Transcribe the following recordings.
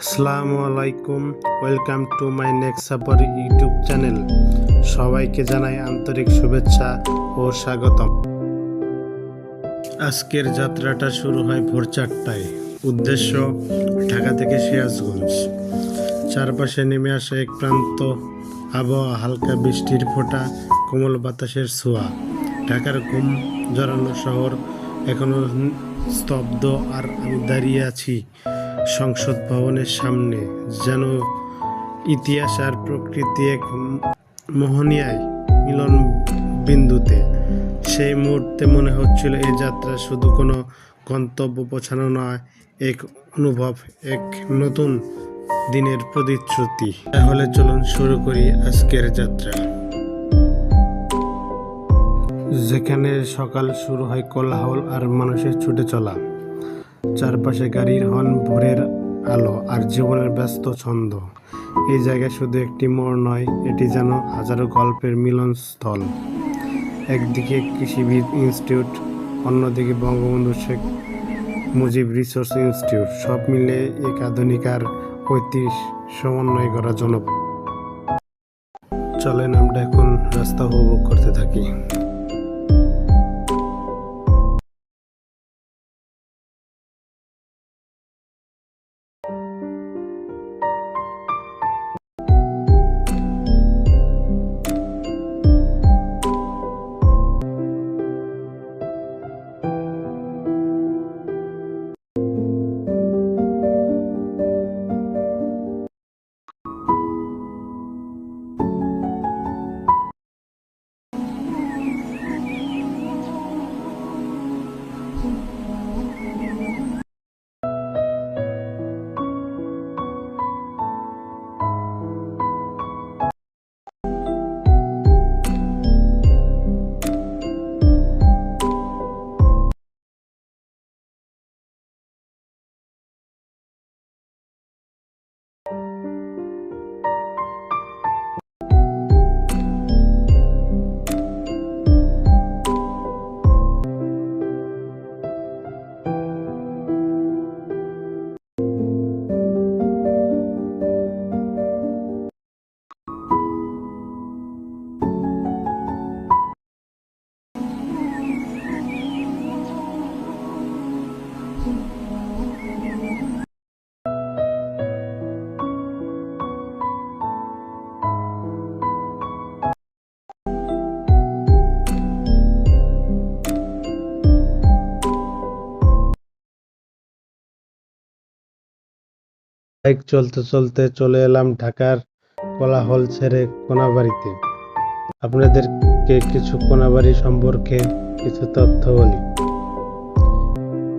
আসসালামু আলাইকুম, welcome to my next super YouTube channel. সবাইকে জানাই আন্তরিক শুভেচ্ছা ও স্বাগতম। আজকের যাত্রাটা শুরু হয় ভোর 4টায়। উদ্দেশ্য ঢাকা থেকে সিরাজগঞ্জ। চারপাশে নেমে আসে এক প্রান্ত আবহাওয়া, হালকা বৃষ্টির ফোঁটা, কোমল বাতাসের ছোঁয়া। ঢাকার ঘুম জড়ানো শহর এখনো স্তব্ধ, আর আমি দাঁড়িয়ে আছি সংসদ ভবনের সামনে, যেন ইতিহাস আর প্রকৃতি এক মোহনীয় মিলন বিন্দুতে। সেই মুহূর্তে মনে হচ্ছিল এই যাত্রা শুধু কোনো গন্তব্য পৌঁছানো নয়, এক অনুভব, এক নতুন দিনের প্রতিশ্রুতি। তাহলে চলুন শুরু করি আজকের যাত্রা, যেখানে সকাল শুরু হয় কোলাহল আর মানুষের ছুটে চলা। চারপাশে গাড়ির হর্ন, ভোরের আলো আর জীবনের ব্যস্ত ছন্দ। এই জায়গায় শুধু একটি মোড় নয়, এটি যেন হাজারো গল্পের মিলনস্থল। একদিকে কৃষিবিদ ইনস্টিটিউট, অন্যদিকে বঙ্গবন্ধু শেখ মুজিব রিসার্চ ইনস্টিটিউট, সব মিলে এক আধুনিক আর ঐতিহ্য সমন্বয় করা জনপদ। চলেন আমরা এখন রাস্তা উপভোগ করতে থাকি। বাইক চলতে চলতে চলে এলাম ঢাকার কোলাহল ছেড়ে কোনাবাড়িতে। আপনাদেরকে কিছু কোনাবাড়ি সম্পর্কে কিছু তথ্য বলি।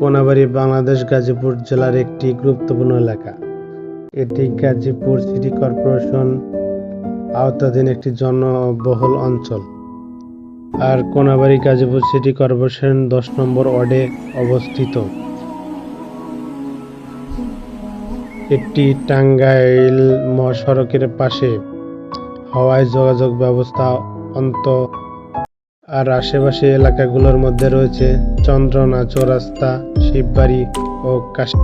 কোনাবাড়ি বাংলাদেশ গাজীপুর জেলার একটি গুরুত্বপূর্ণ এলাকা। এটি গাজীপুর সিটি কর্পোরেশন আওতাধীন একটি জনবহুল অঞ্চল। আর কোনাবাড়ি গাজীপুর সিটি কর্পোরেশন 10 নম্বর ওয়ার্ডে অবস্থিত। এটি টাঙ্গাইল মহাসড়কের পাশে হওয়ায় যোগাযোগ ব্যবস্থা আর আশেপাশে এলাকাগুলোর মধ্যে রয়েছে চন্দ্রনা চৌরাস্তা, শিববাড়ি ও কাশি।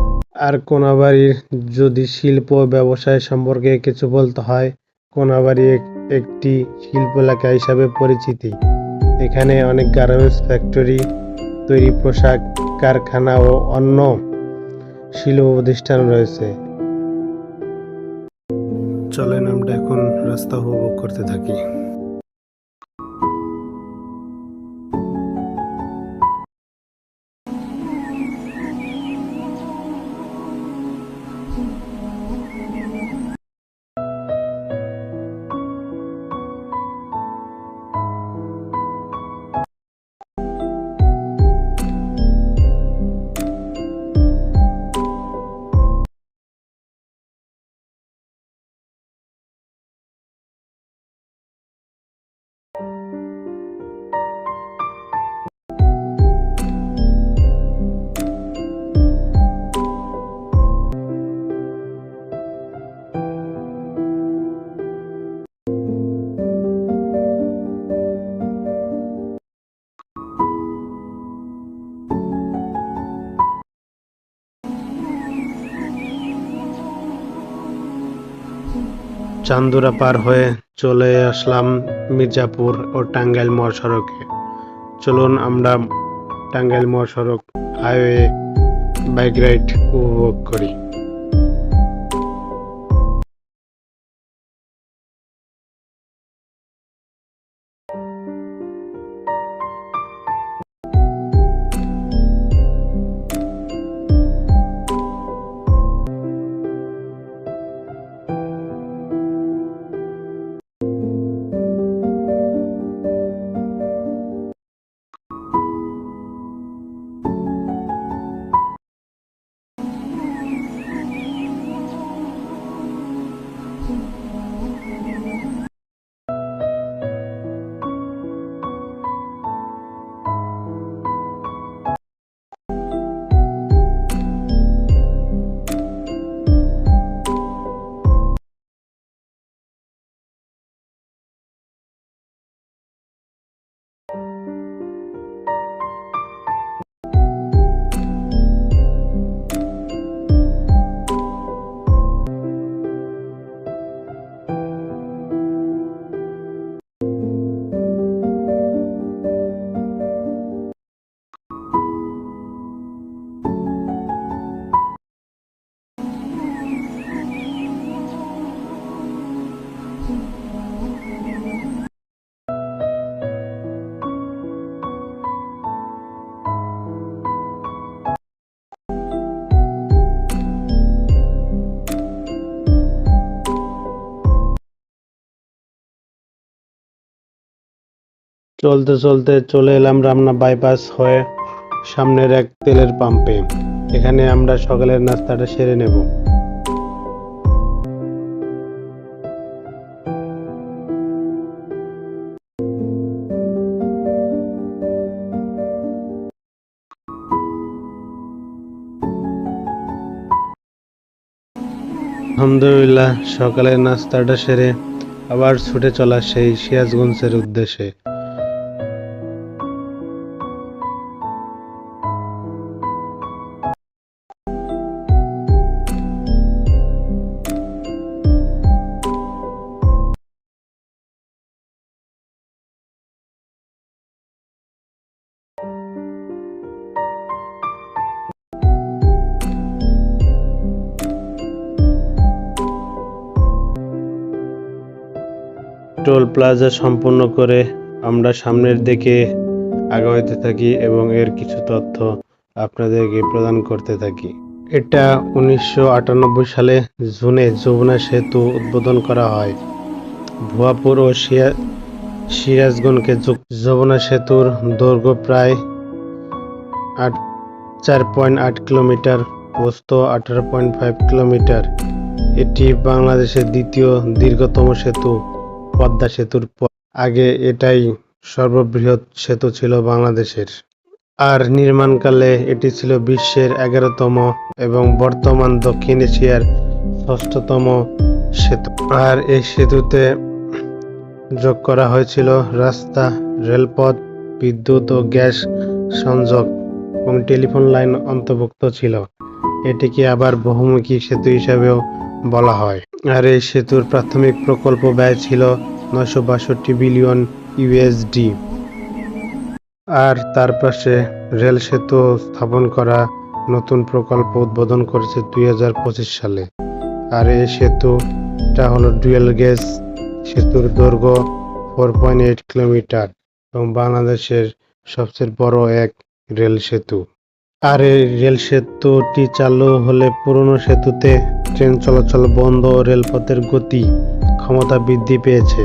আর কোনাবাড়ির যদি শিল্প ও ব্যবসায় সম্পর্কে কিছু বলতে হয়, কোনাবাড়ি একটি শিল্প এলাকা হিসাবে পরিচিতি। এখানে অনেক গার্মেন্টস ফ্যাক্টরি, তৈরি পোশাক কারখানা ও অন্য শিল্প প্রতিষ্ঠান রয়েছে। চলেন আমরা এখন রাস্তা উপভোগ করতে থাকি। চান্দুরা পার হয়ে চলে আসলাম মির্জাপুর ও টাঙ্গাইল মহাসড়কে। চলুন আমরা টাঙ্গাইল মহাসড়ক হাইওয়ে বাইক রাইড উপভোগ করি। চলতে চলতে চলে এলাম রামনা বাইপাস হয়ে সামনের এক তেলের পাম্পে। এখানে আমরা সকালের নাস্তাটা সেরে নেব। আলহামদুলিল্লাহ, সকালের নাস্তাটা সেরে আবার ছুটে চলা সেই সিরাজগঞ্জের উদ্দেশ্যে। টোল প্লাজা সম্পূর্ণ করে আমরা সামনের দিকে আগাইতে থাকি এবং এর কিছু তথ্য আপনাদেরকে প্রদান করতে থাকি। এটা 1998 সালে জুনে যমুনা সেতু উদ্বোধন করা হয়। ভুয়াপুর ও সিরাজগঞ্জকে যমুনা সেতুর দৈর্ঘ্য প্রায় 4.8 কিলোমিটার, প্রস্থ 18.5 কিলোমিটার। এটি বাংলাদেশের দ্বিতীয় দীর্ঘতম সেতু পদ্মা সেতুর পর। আগে এটাই সর্ববৃহৎ সেতু ছিল বাংলাদেশের, আর নির্মাণকালে এটি ছিল বিশ্বের 11তম এবং বর্তমান দক্ষিণ এশিয়ার 6ষ্ঠতম সেতু। আর এই সেতুতে যোগ করা হয়েছিল রাস্তা, রেলপথ, বিদ্যুৎ ও গ্যাস সংযোগ এবং টেলিফোন লাইন অন্তর্ভুক্ত ছিল। এটিকে আবার বহুমুখী সেতু হিসাবেও বলা হয়। আর এই সেতুর প্রাথমিক প্রকল্প ব্যয় ছিল 962 বিলিয়ন ইউএসডি। আর তার পাশে রেল সেতু স্থাপন করা নতুন প্রকল্প উদ্বোধন করেছে 2025 সালে। আর এই সেতুটা হলো ডুয়েল গেজ। সেতুর দৈর্ঘ্য 4.8 কিলোমিটার এবং বাংলাদেশের সবচেয়ে বড় এক রেল সেতু। আর এই রেল সেতুটি চালু হলে পুরনো সেতুতে ট্রেন চলাচল বন্ধ ও রেলপথের গতি ক্ষমতা বৃদ্ধি পেয়েছে।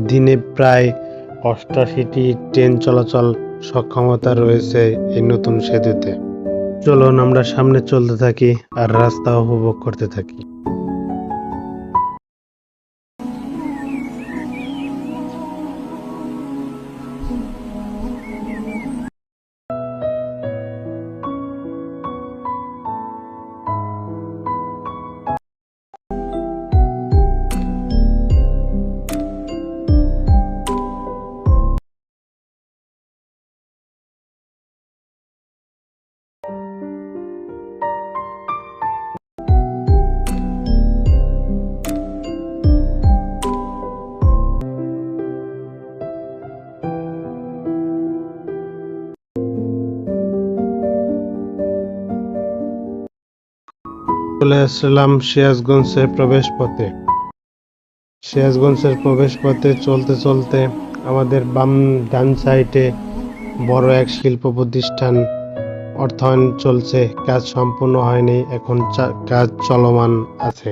দিনে প্রায় 88টি ট্রেন চলাচল সক্ষমতা রয়েছে এই নতুন সেতুতে। চলুন আমরা সামনে চলতে থাকি আর রাস্তা উপভোগ করতে থাকি। চলে আসলাম সিরাজগঞ্জের প্রবেশ পথে। সিরাজগঞ্জের প্রবেশ পথে চলতে চলতে আমাদের ডান সাইডে বড় এক শিল্প প্রতিষ্ঠান অর্থায়ন চলছে, কাজ সম্পূর্ণ হয়নি, এখন কাজ চলমান আছে।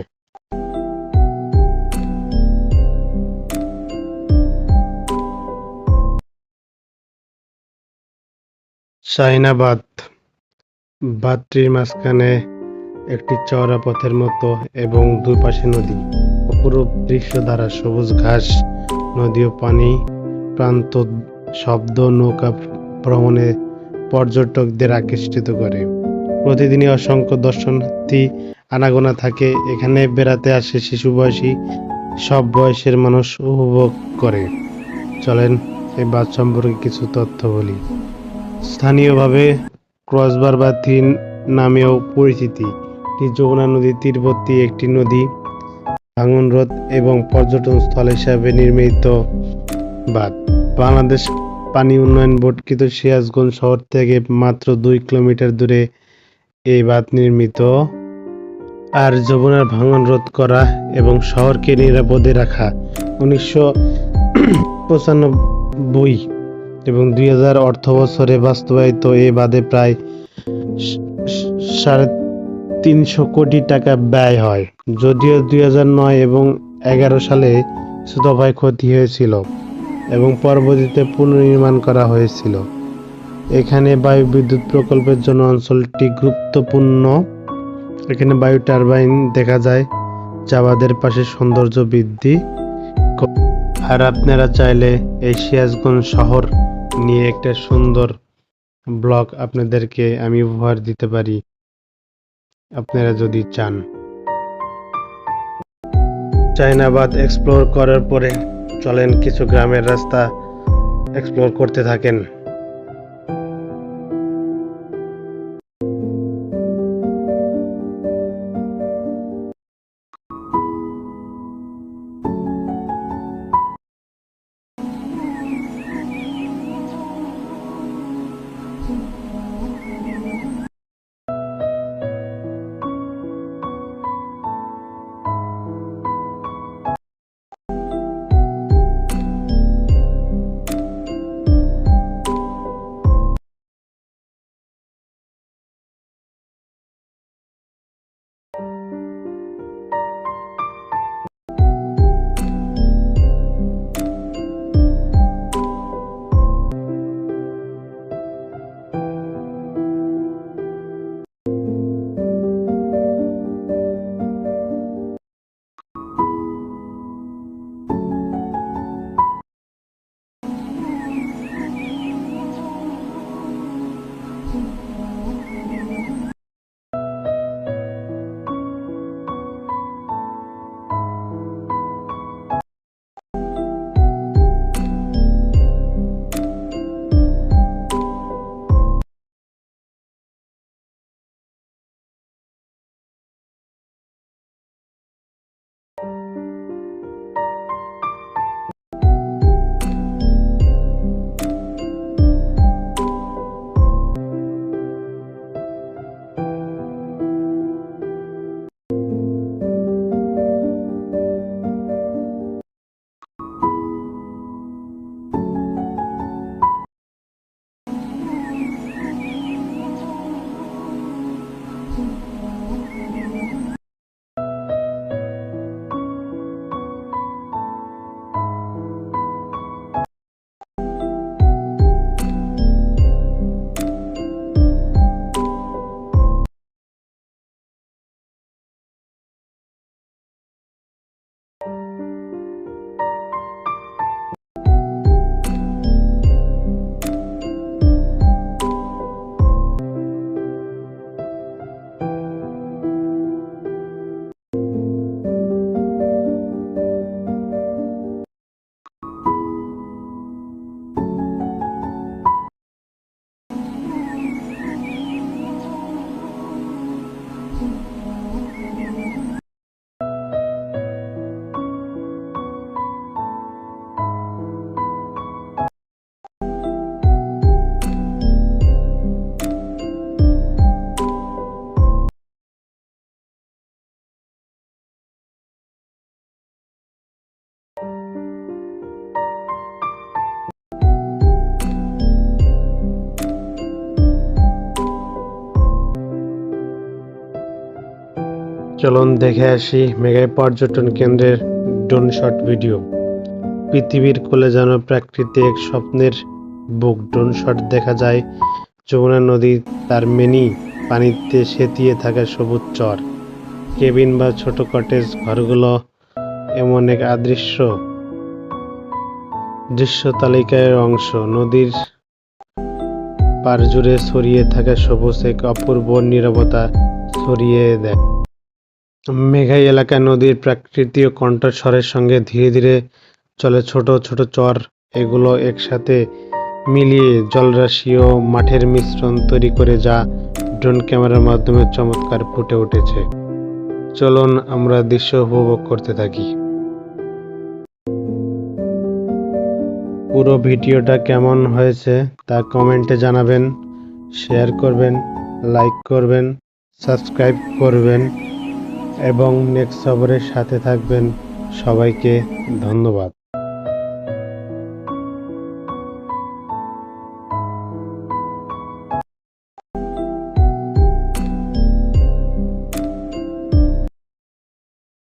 শাহিনাবাদ বাঁধটির মাঝখানে একটি চওড়া পথের মতো এবং দুই পাশে নদী। অপরূপ দৃশ্য দ্বারা সবুজ ঘাস, নদী ও পানি প্রান্ত শব্দ নৌকা ভ্রমণে পর্যটকদের আকর্ষিত করে। প্রতিদিনই অসংখ্য দর্শনার্থী আনাগোনা থাকে। এখানে বেড়াতে আসে শিশু বয়সী সব বয়সের মানুষ উপভোগ করে। চলেন এই বাঁধ সম্পর্কে কিছু তথ্য বলি। স্থানীয়ভাবে ক্রসবার বা থিন নামেও পরিচিতি। এটি যমুনা নদীর তীরবর্তী একটি নদী ভাঙন রোধ এবং পর্যটন স্থল হিসাবে নির্মিত বাঁধ। বাংলাদেশ পানি উন্নয়ন বোর্ড কৃত সিরাজগঞ্জ শহর থেকে মাত্র 2 কিলোমিটার দূরে এই বাঁধ নির্মিত। আর যমুনার ভাঙন রোধ করা এবং শহরকে নিরাপদে রাখা 1995 এবং 2000 অর্থবছরে বাস্তবায়িত এই বাঁধে প্রায় 350 কোটি টাকা ব্যয় হয়। যদিও 2009 এবং 2011 সালে কিছু দফায় ক্ষতি হয়েছিল এবং পরবর্তীতে পুনর্নির্মাণ করা হয়েছিল। এখানে বায়ু বিদ্যুৎ প্রকল্পের জন্য অঞ্চলটি গুরুত্বপূর্ণ। এখানে বায়ু টারবাইন দেখা যায়, যা বাঁধের পাশে সৌন্দর্য বৃদ্ধি। আর আপনারা চাইলে এই সিরাজগঞ্জ শহর নিয়ে একটা সুন্দর ব্লগ আপনাদেরকে আমি উপহার দিতে পারি, আপনারা যদি চান। চায়নাবাদ এক্সপ্লোর করার পরে চলেন কিছু গ্রামের রাস্তা এক্সপ্লোর করতে থাকেন। চলুন দেখে আসি মেঘাই পর্যটন কেন্দ্রের ড্রোন শট ভিডিও। পৃথিবীর কোলে যেন প্রাকৃতিক স্বপ্নের বুক। ড্রোন শট দেখা যায় যমুনা নদী, তার মেনি পানিতে সেতিয়ে থাকা সবুজ চর, কেবিন বা ছোট কটেজ ঘরগুলো এমন এক দৃশ্য তালিকার অংশ। নদীর পার জুড়ে ছড়িয়ে থাকা সবুজ এক অপূর্ব নীরবতা ছড়িয়ে দেয়। মেঘাই এলাকা নদীর প্রাকৃতিক কণ্ঠস্বরের সঙ্গে ধীরে ধীরে চলে ছোট ছোট চর। এগুলো একসাথে মিলিয়ে জলরাশি ও মাঠের মিশ্রণ তৈরি করে, যা ড্রোন ক্যামেরার মাধ্যমে চমৎকার ফুটে উঠেছে। চলুন আমরা দৃশ্য উপভোগ করতে থাকি। পুরো ভিডিওটা কেমন হয়েছে তা কমেন্টে জানাবেন, শেয়ার করবেন, লাইক করবেন, সাবস্ক্রাইব করবেন এবং নেক্সট খবরের সাথে থাকবেন। সবাইকে ধন্যবাদ।